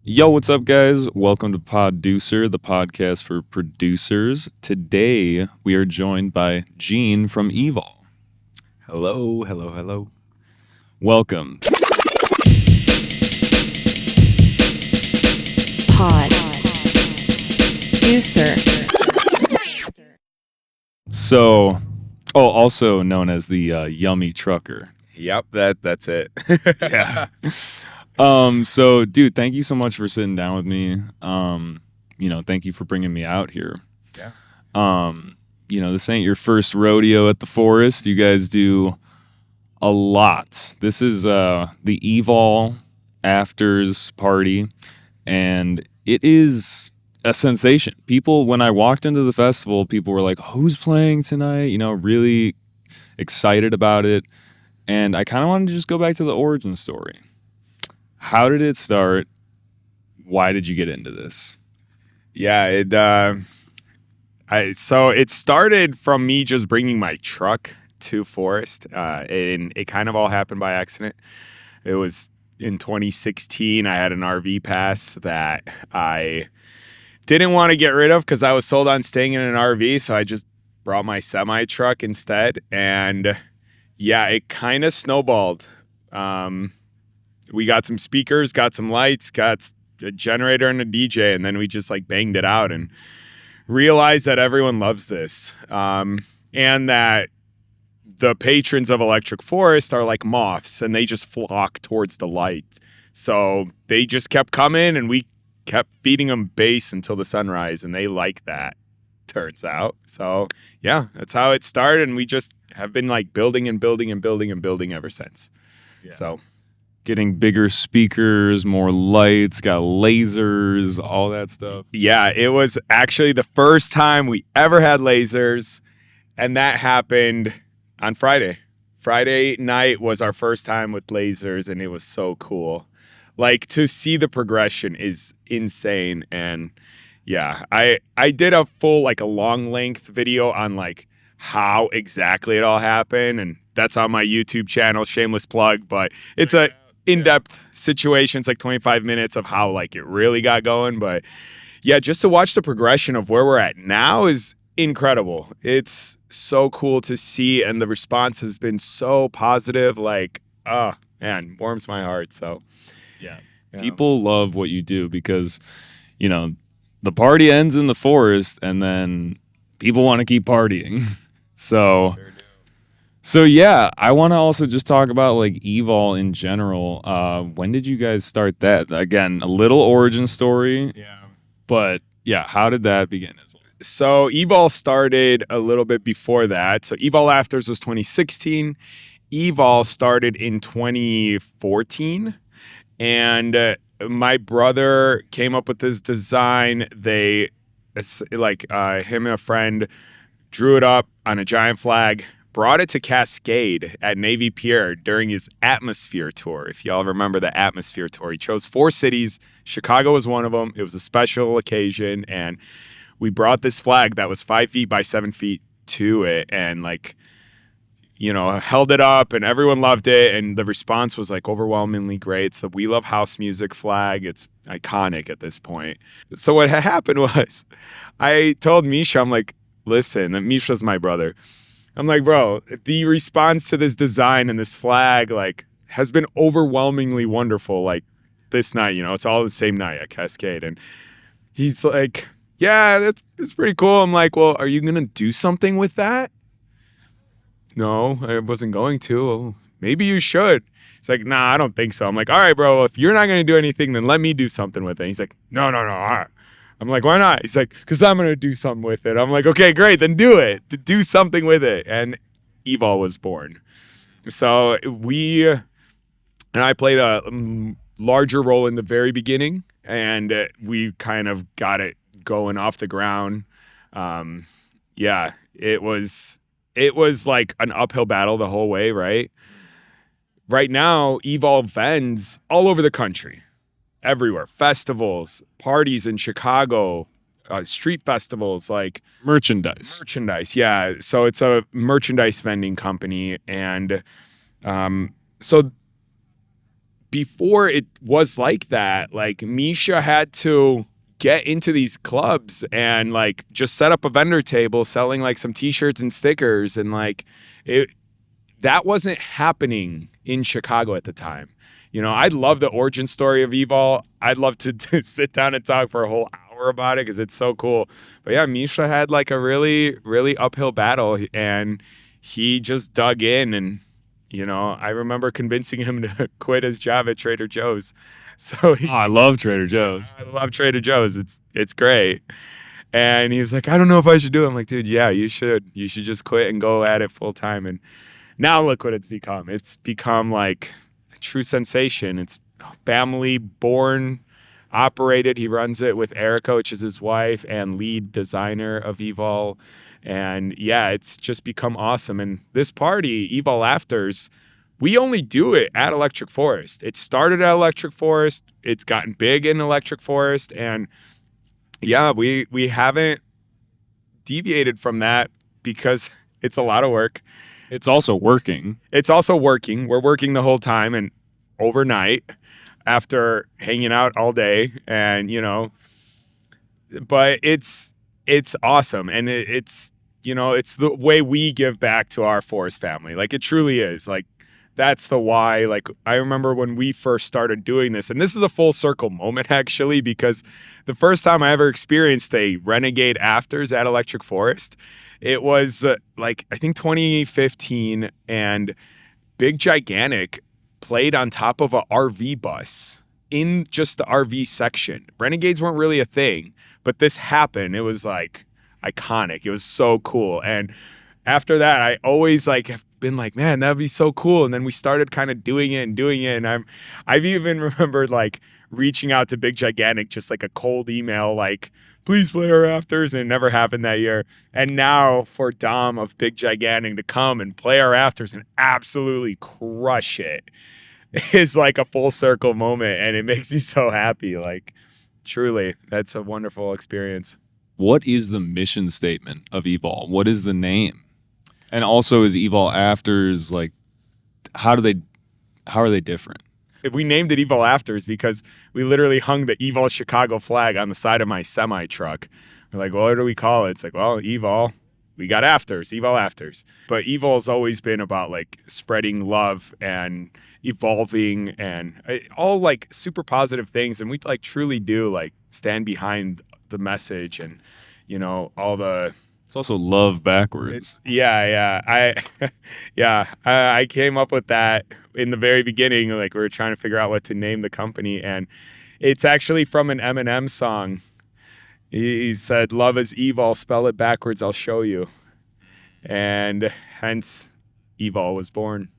Yo, what's up, guys? Welcome to Poducer, the podcast for producers. Today, we are joined by Gene from EVOL. Hello, hello, hello. Welcome. Poducer. So, also known as the Yummy Trucker. Yep, that's it. Yeah. So, dude, thank you so much for sitting down with me. Thank you for bringing me out here. Yeah. This ain't your first rodeo at the forest. You guys do a lot. This is the EVOL Afters party, and it is a sensation. People, when I walked into the festival, people were like, "Who's playing tonight?" Really excited about it. And I kind of wanted to just go back to the origin story. How did it start? Why did you get into this? Yeah, it started from me just bringing my truck to Forest, and it kind of all happened by accident. It was in 2016. I had an RV pass that I didn't want to get rid of because I was sold on staying in an RV, so I just brought my semi truck instead, and yeah, it kind of snowballed. We got some speakers, got some lights, got a generator and a DJ, and then we just like banged it out and realized that everyone loves this, and that the patrons of Electric Forest are like moths and they just flock towards the light. So they just kept coming and we kept feeding them bass until the sunrise, and they like that, turns out. So yeah, that's how it started, and we just have been like building and building and building and building ever since. Yeah. So Getting bigger speakers, more lights, got lasers, all that stuff. yeah, it was actually the first time we ever had lasers, and that happened on Friday. Friday night was our first time with lasers, and it was so cool. Like, to see the progression is insane. And yeah, I did a full, like a long length video on like how exactly it all happened, and that's on my YouTube channel, shameless plug, but it's a in-depth situation. It's like 25 minutes of how like it really got going. But yeah, just to watch the progression of where we're at now is incredible. It's so cool to see, and the response has been so positive. Like, oh man, warms my heart. So Yeah. yeah. People love what you do because, the party ends in the forest and then people want to keep partying. So, Sure do. so yeah, I want to also just talk about like EVOL in general. When did you guys start that? Again, a little origin story, Yeah. but yeah, how did that begin as well? So EVOL started a little bit before that. So EVOL Afters was 2016. EVOL started in 2014. And my brother came up with this design. Him and a friend drew it up on a giant flag, brought it to Cascade at Navy Pier during his Atmosphere tour. If y'all remember the Atmosphere tour, he chose 4 cities. Chicago was one of them. It was a special occasion, and we brought this flag that was 5 feet by 7 feet to it, and held it up, and everyone loved it, and the response was like overwhelmingly great. It's the We Love House Music flag. It's iconic at this point. So what happened was, I told Misha, I'm like, listen, Misha's my brother. I'm like, bro, the response to this design and this flag like has been overwhelmingly wonderful. Like this night, it's all the same night at Cascade, and he's like, yeah, that's pretty cool. I'm like, well, are you gonna do something with that? No, I wasn't going to. Well, maybe you should. He's like, nah, I don't think so. I'm like, all right, bro, if you're not going to do anything, then let me do something with it. He's like, no. I'm like, why not? He's like, because I'm going to do something with it. I'm like, okay, great, then do it. Do something with it. And EVOL was born. So I played a larger role in the very beginning, and we kind of got it going off the ground. Yeah, it was like an uphill battle the whole way, right? Right now, EVOL vends all over the country, everywhere. Festivals, parties in Chicago, street festivals, like Merchandise. Yeah. So it's a merchandise vending company, and so before it was like that, like Misha had to get into these clubs and like just set up a vendor table selling like some t-shirts and stickers, and like that wasn't happening in Chicago at the time. You know, I'd love the origin story of EVOL. I'd love to sit down and talk for a whole hour about it because it's so cool. But yeah, Misha had like a really, really uphill battle, and he just dug in. And, you know, I remember convincing him to quit his job at Trader Joe's. So I love Trader Joe's. I love Trader Joe's. It's great. And he was like, I don't know if I should do it. I'm like, dude, yeah, you should. You should just quit and go at it full time. And now look what it's become. It's become like a true sensation. It's family born, operated. He runs it with Erica, which is his wife and lead designer of EVOL. And yeah, it's just become awesome. And this party, EVOL Afters, we only do it at Electric Forest. It started at Electric Forest. It's gotten big in Electric Forest. And yeah, we haven't deviated from that because it's a lot of work. It's also working. It's also working. We're working the whole time and overnight after hanging out all day, and you know, but it's awesome, and it's you know, it's the way we give back to our forest family. Like it truly is. Like that's the why. Like I remember when we first started doing this, and this is a full circle moment actually, because the first time I ever experienced a Renegade Afters at Electric Forest, it was like I think 2015, and Big Gigantic played on top of a RV bus in just the RV section. Renegades weren't really a thing, but this happened. It was like iconic. It was so cool. And after that, I always like have been like, man, that'd be so cool. And then we started kind of doing it. And I've even remembered like reaching out to Big Gigantic, just like a cold email, like, please play our afters. And it never happened that year. And now for Dom of Big Gigantic to come and play our afters and absolutely crush it is like a full circle moment. And it makes me so happy. Like truly, that's a wonderful experience. What is the mission statement of EVOL? What is the name? And also, is EVOL Afters like? How are they different? We named it EVOL Afters because we literally hung the EVOL Chicago flag on the side of my semi truck. We're like, well, what do we call it? It's like, well, EVOL. We got afters, EVOL Afters. But EVOL's always been about like spreading love and evolving and all like super positive things. And we like truly do like stand behind the message and, you know, all the. It's also love backwards. I came up with that in the very beginning. Like we were trying to figure out what to name the company, and it's actually from an Eminem song. He said, "Love is evil. Spell it backwards. I'll show you," and hence, EVOL was born.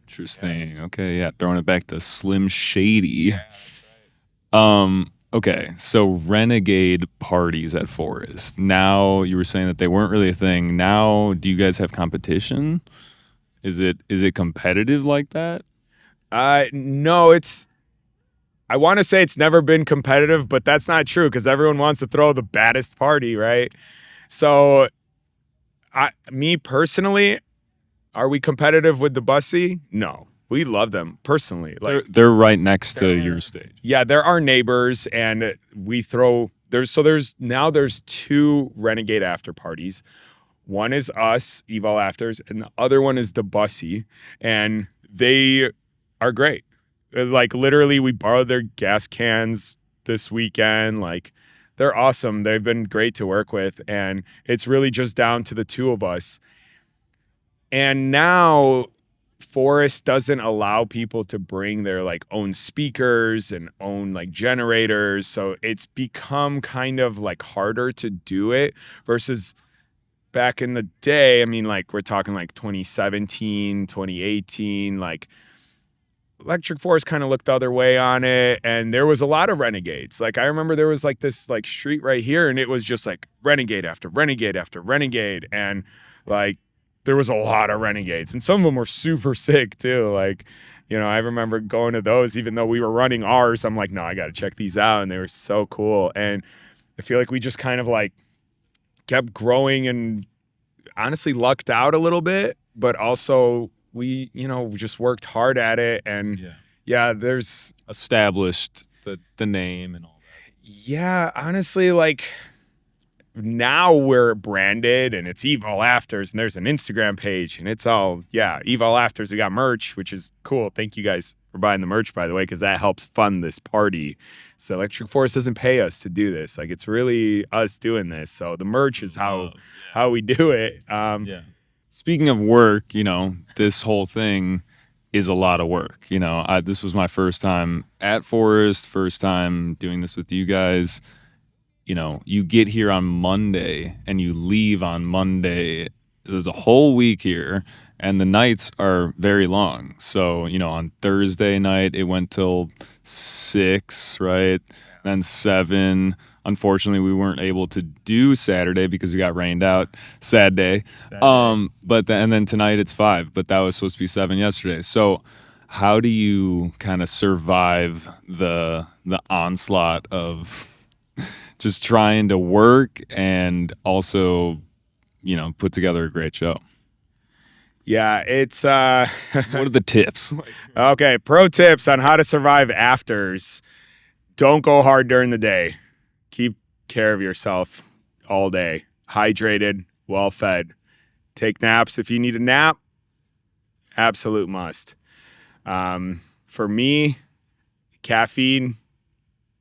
Interesting. Yeah. Okay, yeah, throwing it back to Slim Shady. Yeah, that's right. Okay, so Renegade parties at Forest. Now you were saying that they weren't really a thing. Now, do you guys have competition? Is it competitive like that? No, I want to say it's never been competitive, but that's not true because everyone wants to throw the baddest party, right? So, me personally, are we competitive with the Bussy? No. We love them personally. Like they're right next to your stage. Yeah, they're our neighbors, and we throw there's two Renegade after parties. One is us, EVOL Afters, and the other one is the Bussy, and they are great. Like literally, we borrowed their gas cans this weekend. Like they're awesome. They've been great to work with, and it's really just down to the two of us. And now Forest doesn't allow people to bring their like own speakers and own like generators. So it's become kind of like harder to do it versus back in the day. I mean, like we're talking like 2017, 2018, like Electric Forest kind of looked the other way on it. And there was a lot of Renegades. Like I remember there was like this like street right here, and it was just like Renegade after Renegade after Renegade. And like, there was a lot of Renegades, and some of them were super sick too. Like, you know, I remember going to those, even though we were running ours. I'm like, no, I got to check these out. And they were so cool. And I feel like we just kind of like kept growing and honestly lucked out a little bit, but also we, you know, just worked hard at it. And Yeah, there's established the name and all that? Yeah, honestly, like now we're branded and it's EVOL Afters and there's an Instagram page and it's all, EVOL Afters. We got merch, which is cool. Thank you guys for buying the merch, by the way, because that helps fund this party. So Electric Forest doesn't pay us to do this. Like, it's really us doing this. So the merch is how we do it. Speaking of work, this whole thing is a lot of work. This was my first time at Forest, first time doing this with you guys. You get here on Monday and you leave on Monday. There's a whole week here, and the nights are very long. So, on Thursday night, it went till 6, right? Then 7. Unfortunately, we weren't able to do Saturday because we got rained out. Sad day. And then tonight it's 5, but that was supposed to be 7 yesterday. So how do you kind of survive the onslaught of just trying to work and also, put together a great show? Yeah, it's what are the tips? Okay, pro tips on how to survive afters. Don't go hard during the day. Keep care of yourself all day. Hydrated, well fed. Take naps if you need a nap. Absolute must. For me, caffeine,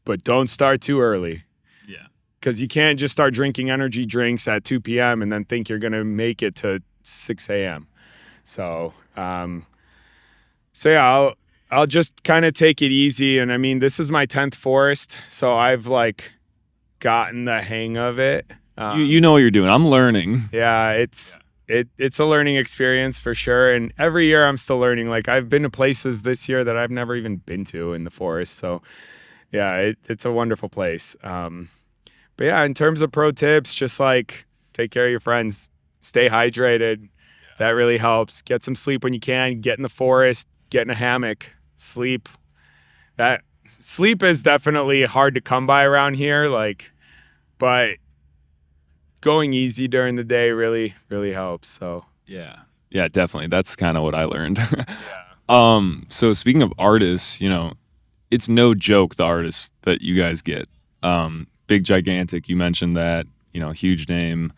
but don't start too early. Because you can't just start drinking energy drinks at 2 p.m. and then think you're going to make it to 6 a.m. So, I'll just kind of take it easy. And I mean, this is my 10th Forest, so I've gotten the hang of it. You know what you're doing. I'm learning. Yeah, it's a learning experience for sure. And every year I'm still learning. I've been to places this year that I've never even been to in the Forest. So yeah, it's a wonderful place. But yeah, in terms of pro tips, just take care of your friends, stay hydrated. Yeah. That really helps. Get some sleep when you can. Get in the forest, get in a hammock, sleep. That sleep is definitely hard to come by around here. But going easy during the day really, really helps. So yeah, definitely. That's kind of what I learned. Yeah. So speaking of artists, it's no joke the artists that you guys get. Big Gigantic, you mentioned that, huge name.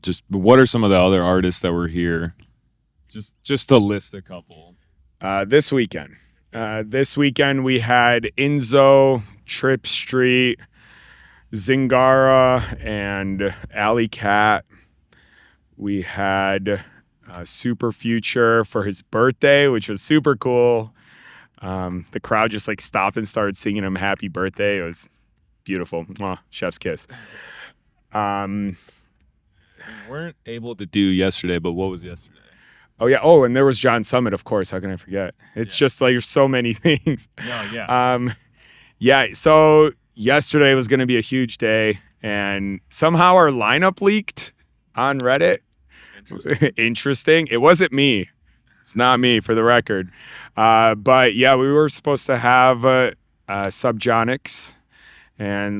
Just what are some of the other artists that were here? Just to list a couple. This weekend we had Enzo, Trip Street, Zingara, and Alley Cat. We had Super Future for his birthday, which was super cool. The crowd just stopped and started singing him happy birthday. It was beautiful. Mwah, chef's kiss. We weren't able to do yesterday, but what was yesterday? Oh yeah. Oh, and there was John Summit, of course. How can I forget? It's just there's so many things. No, yeah. So yesterday was going to be a huge day, and somehow our lineup leaked on Reddit. Interesting. It wasn't me. It's not me, for the record. But yeah, we were supposed to have Subtronics,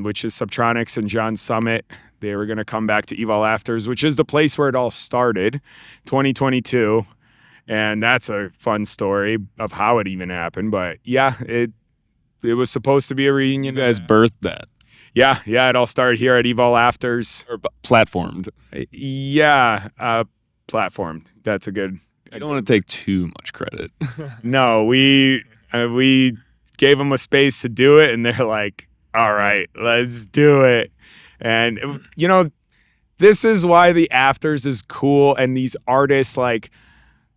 which is Subtronics and John Summit. They were going to come back to EVOL Afters, which is the place where it all started, 2022. And that's a fun story of how it even happened. But yeah, it was supposed to be a reunion. You guys birthed that. Yeah, it all started here at EVOL Afters. Or platformed. Yeah, platformed. That's a good... I don't want to take too much credit. No, we gave them a space to do it, and they're like, all right, let's do it. And, this is why the Afters is cool, and these artists,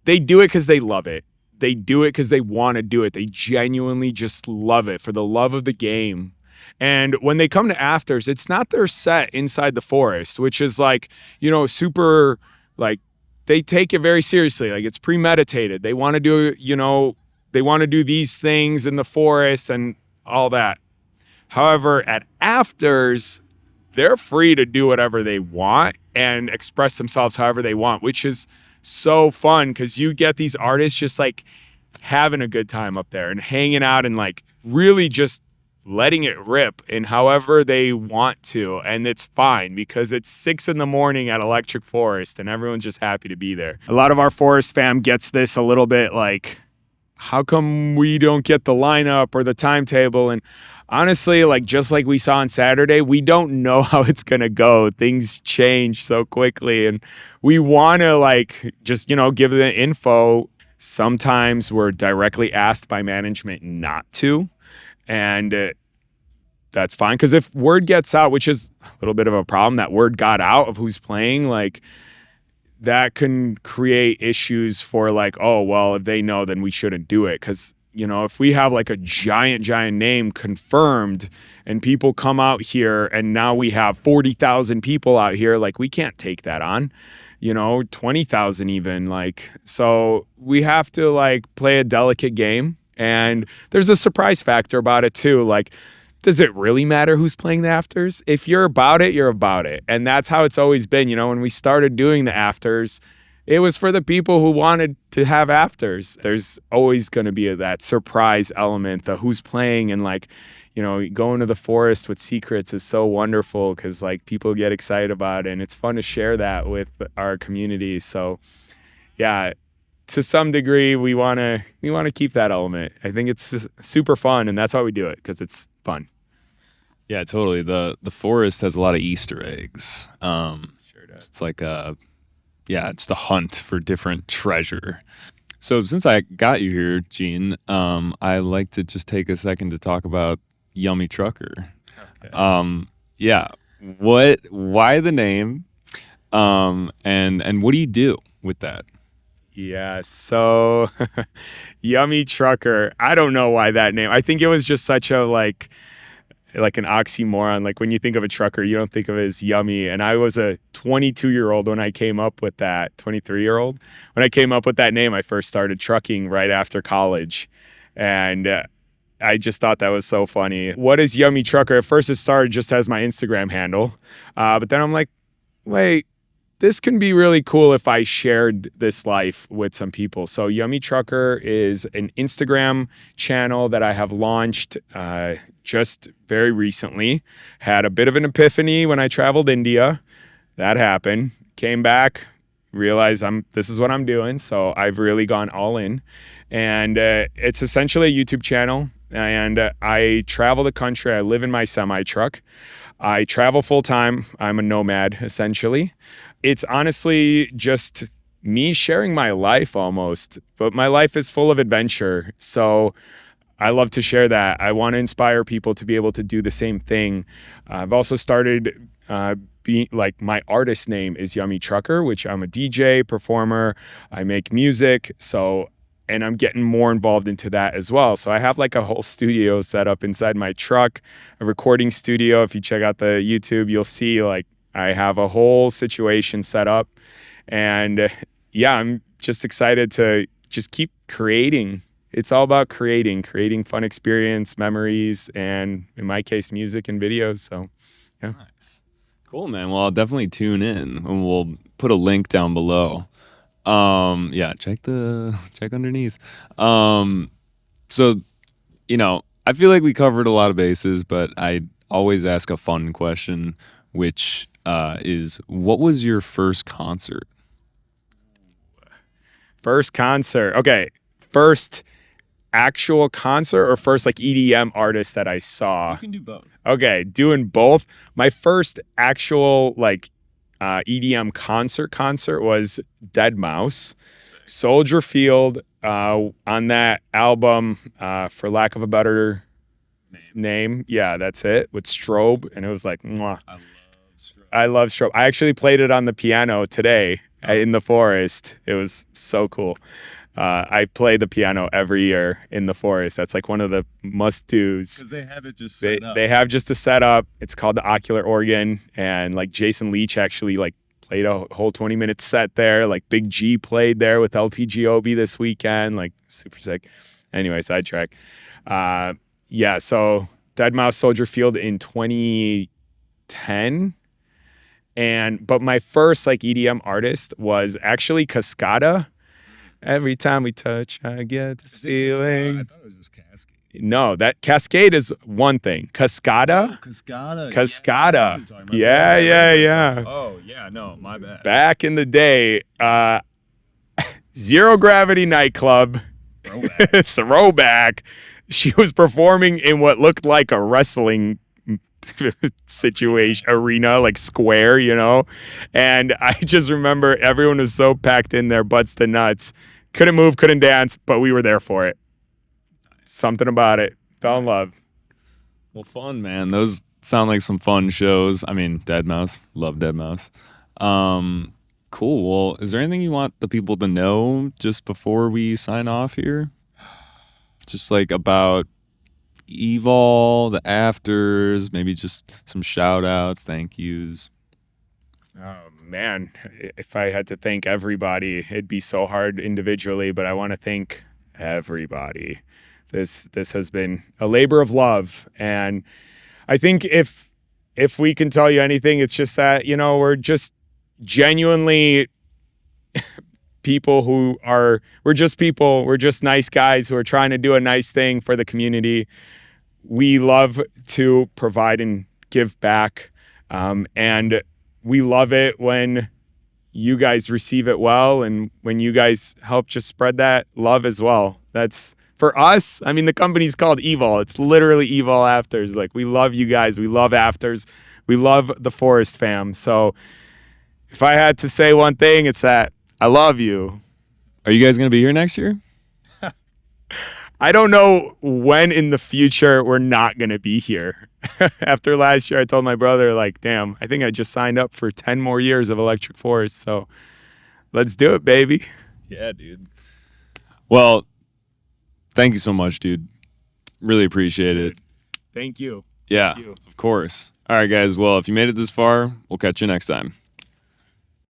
they do it because they love it. They do it because they want to do it. They genuinely just love it for the love of the game. And when they come to Afters, it's not their set inside the Forest, which is super, they take it very seriously. It's premeditated. They want to do, they want to do these things in the Forest and all that. However, at Afters, they're free to do whatever they want and express themselves however they want, which is so fun because you get these artists just having a good time up there and hanging out and really just letting it rip in however they want to. And it's fine because it's 6 a.m. at Electric Forest and everyone's just happy to be there. A lot of our Forest fam gets this a little bit how come we don't get the lineup or the timetable? And honestly, like just like we saw on Saturday, we don't know how it's going to go. Things change so quickly, and we want to like just, give the info. Sometimes we're directly asked by management not to, and that's fine, because if word gets out, which is a little bit of a problem, that word got out of who's playing, like that can create issues for like, oh, well, if they know, then we shouldn't do it. Because, if we have like a giant name confirmed and people come out here and now we have 40,000 people out here, like we can't take that on, 20,000 even. Like, so we have to like play a delicate game. And there's a surprise factor about it too. Like, does it really matter who's playing the afters? If you're about it, you're about it. And that's how it's always been. When we started doing the afters, it was for the people who wanted to have afters. There's always going to be that surprise element, the who's playing, and like, going to the forest with secrets is so wonderful because like people get excited about it and it's fun to share that with our community. So yeah, to some degree, we want to keep that element. I think it's just super fun, and that's why we do it, because it's fun. Yeah, totally. The forest has a lot of Easter eggs. Sure does. It's like just a hunt for different treasure. So since I got you here, Gene, I like to just take a second to talk about Yummy Trucker. Okay. Why the name? And what do you do with that? Yeah, so Yummy Trucker. I don't know why that name. I think it was just such a like an oxymoron. Like when you think of a trucker, you don't think of it as yummy. And I was a 22-year-old when I came up with that, 23-year-old. When I came up with that name, I first started trucking right after college. And I just thought that was so funny. What is Yummy Trucker? At first it started just as my Instagram handle. But then I'm like, wait, this can be really cool if I shared this life with some people. So Yummy Trucker is an Instagram channel that I have launched just very recently. Had a bit of an epiphany when I traveled India. That happened. Came back, realized this is what I'm doing. So I've really gone all in. And it's essentially a YouTube channel. And I travel the country. I live in my semi-truck. I travel full time. I'm a nomad, essentially. It's honestly just me sharing my life almost, but my life is full of adventure. So I love to share that. I want to inspire people to be able to do the same thing. I've also started being like, my artist name is Yummy Trucker, which I'm a DJ, performer. I make music. And I'm getting more involved into that as well. So I have like a whole studio set up inside my truck, a recording studio. If you check out the YouTube, you'll see like I have a whole situation set up. And I'm just excited to just keep creating. It's all about creating fun experience, memories, and in my case, music and videos. So, yeah. Nice. Cool, man. Well, I'll definitely tune in, and we'll put a link down below. Check underneath. So, I feel like we covered a lot of bases, but I always ask a fun question, which is, what was your first concert? First concert. Okay. First actual concert or first like EDM artist that I saw? You can do both. Okay. Doing both. My first actual like EDM concert was Deadmau5, Soldier Field, on that album, for lack of a better name. Yeah, that's it, with Strobe. And it was like, mwah. I love Strobe. I actually played it on the piano today in the forest. It was so cool. I play the piano every year in the forest. That's like one of the must-dos. Because they have it just set up. They have just a setup. It's called the Ocular Organ. And like Jason Leach actually like played a whole 20-minute set there. Like Big G played there with LPGOB this weekend. Like super sick. Anyway, sidetrack. So Deadmau5, Soldier Field in 2010. But my first like EDM artist was actually Cascada. Every time we touch, I get this feeling. I thought it was just Cascade. No, that Cascade is one thing. Cascada. Cascada. Yeah. Oh, yeah, no, my bad. Back in the day, Zero Gravity nightclub Throwback. She was performing in what looked like a wrestling situation arena, like square, and I just remember everyone was so packed in there, butts to nuts, couldn't move, couldn't dance, but we were there for it. Something about it. Fell in love. Well, fun, man. Those sound like some fun shows. I mean, Deadmau5. Love Deadmau5. Cool. Well, is there anything you want the people to know just before we sign off here? Just like about EVOL, the afters, maybe just some shout outs, thank yous. Oh man, if I had to thank everybody, it'd be so hard individually, but I want to thank everybody. This has been a labor of love, and I think if we can tell you anything, it's just that, we're just genuinely we're just nice guys who are trying to do a nice thing for the community. We love to provide and give back, and we love it when you guys receive it well, and when you guys help just spread that love as well. That's for us. I mean, the company's called EVOL. It's literally EVOL Afters. Like, we love you guys. We love Afters. We love the Forest fam. So if I had to say one thing, it's that I love you. Are you guys going to be here next year? I don't know when in the future we're not going to be here. After last year, I told my brother, like, damn, I think I just signed up for 10 more years of Electric Forest. So let's do it, baby. Yeah, dude. Well, thank you so much, dude. Really appreciate it. Thank you. Yeah, Thank you. of course. All right, guys. Well, if you made it this far, we'll catch you next time.